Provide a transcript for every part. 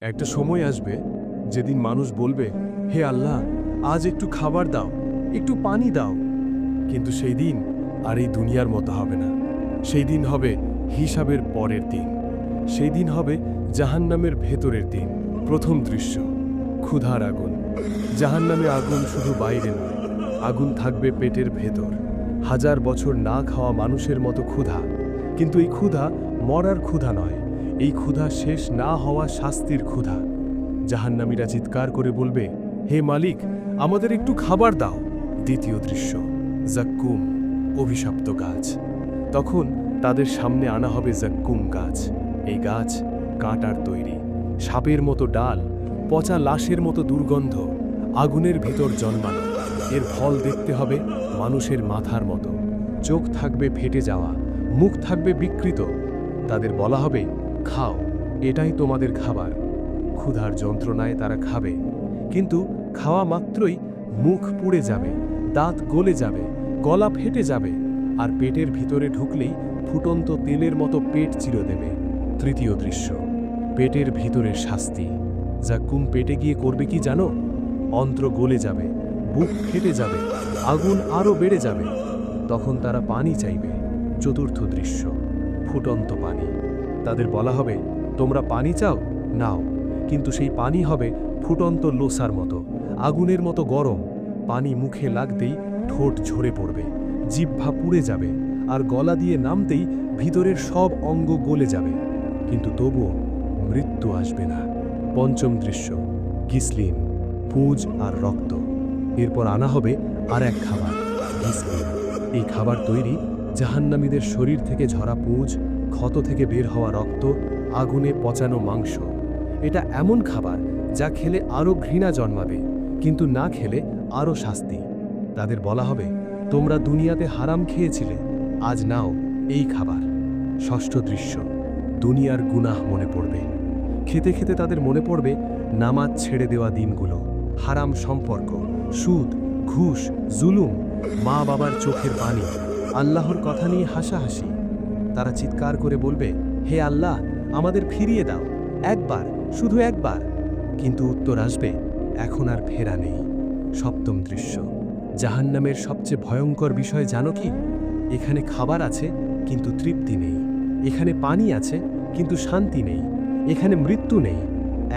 একটা সময় আসবে যেদিন মানুষ বলবে, হে আল্লাহ, আজ একটু খাবার দাও, একটু পানি দাও। কিন্তু সেই দিন আর এই দুনিয়ার মতো হবে না। সেই দিন হবে হিসাবের পরের দিন। সেই দিন হবে জাহান্নামের ভেতরের দিন। প্রথম দৃশ্য, ক্ষুধার আগুন। জাহান্নামে আগুন শুধু বাইরে নয়, আগুন থাকবে পেটের ভেতর। হাজার বছর না খাওয়া মানুষের মতো ক্ষুধা। কিন্তু এই ক্ষুধা মরার ক্ষুধা নয়, এই ক্ষুধা শেষ না হওয়া শাস্তির ক্ষুধা। জাহান্নামীরা চিৎকার করে বলবে, হে মালিক, আমাদের একটু খাবার দাও। দ্বিতীয় দৃশ্য, জাক্কুম, অভিশপ্ত গাছ। তখন তাদের সামনে আনা হবে জাক্কুম গাছ। এই গাছ কাঁটার তৈরি, সাপের মতো ডাল, পচা লাশের মতো দুর্গন্ধ, আগুনের ভিতর জন্মানো। এর ফল দেখতে হবে মানুষের মাথার মতো। চোখ থাকবে ফেটে যাওয়া, মুখ থাকবে বিকৃত। তাদের বলা হবে, খাও, এটাই তোমাদের খাবার। ক্ষুধার যন্ত্রণায় তারা খাবে, কিন্তু খাওয়া মাত্রই মুখ পুড়ে যাবে, দাঁত গলে যাবে, গলা ফেটে যাবে, আর পেটের ভিতরে ঢুকলেই ফুটন্ত তেলের মতো পেট চিরে দেবে। তৃতীয় দৃশ্য, পেটের ভিতরের শাস্তি। জাক্কুম পেটে গিয়ে করবে কি জানো? অন্ত্র গলে যাবে, বুক ফেটে যাবে, আগুন আরও বেড়ে যাবে। তখন তারা পানি চাইবে। চতুর্থ দৃশ্য, ফুটন্ত পানি। তাদের বলা হবে, তোমরা পানি চাও, নাও। কিন্তু সেই পানি হবে ফুটন্ত লোসার মতো, আগুনের মতো গরম। পানি মুখে লাগতেই ঠোঁট ঝরে পড়বে, জিহ্বা পুড়ে যাবে, আর গলা দিয়ে নামতেই ভিতরের সব অঙ্গ গলে যাবে। কিন্তু তবুও মৃত্যু আসবে না। পঞ্চম দৃশ্য, গিসলিন, পুঁজ আর রক্ত। এরপর আনা হবে আর এক খাবার, গিসলিন। এই খাবার তৈরি জাহান্নামীদের শরীর থেকে ঝরা পুঁজ, ক্ষত থেকে বের হওয়া রক্ত, আগুনে পচানো মাংস। এটা এমন খাবার যা খেলে আরও ঘৃণা জন্মাবে, কিন্তু না খেলে আরও শাস্তি। তাদের বলা হবে, তোমরা দুনিয়াতে হারাম খেয়েছিলে, আজ নাও এই খাবার। ষষ্ঠ দৃশ্য, দুনিয়ার গুনাহ মনে পড়বে। খেতে খেতে তাদের মনে পড়বে নামাজ ছেড়ে দেওয়া দিনগুলো, হারাম সম্পর্ক, সুদ, ঘুষ, জুলুম, মা বাবার চোখের পানি, আল্লাহর কথা নিয়ে হাসাহাসি। তারা চিৎকার করে বলবে, হে আল্লাহ, আমাদের ফিরিয়ে দাও, একবার, শুধু একবার। কিন্তু উত্তর আসবে, এখন আর ফেরা নেই। সপ্তম দৃশ্য, জাহান্নামের সবচেয়ে ভয়ঙ্কর বিষয় জানো কি? এখানে খাবার আছে কিন্তু তৃপ্তি নেই, এখানে পানি আছে কিন্তু শান্তি নেই, এখানে মৃত্যু নেই।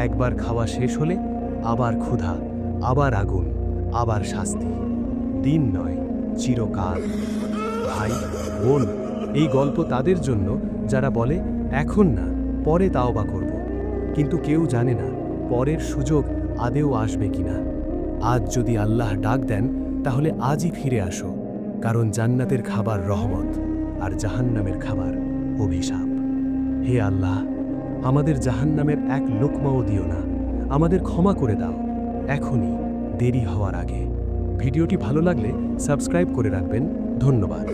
একবার খাওয়া শেষ হলে আবার ক্ষুধা, আবার আগুন, আবার শাস্তি। দিন নয়, চিরকাল। ভাই, বোন, এই গল্প তাদের জন্য যারা বলে, এখন না, পরে তাওবা করব। কিন্তু কেউ জানে না পরের সুযোগ আদেও আসবে কিনা। আজ যদি আল্লাহ ডাক দেন, তাহলে আজই ফিরে আসো, কারণ জান্নাতের খাবার রহমত, আর জাহান্নামের খাবার অভিশাপ। হে আল্লাহ, আমাদের জাহান্নামের এক লোকমাও দিও না, আমাদের ক্ষমা করে দাও, এখনই, দেরি হওয়ার আগে। ভিডিওটি ভালো লাগলে সাবস্ক্রাইব করে রাখবেন। ধন্যবাদ।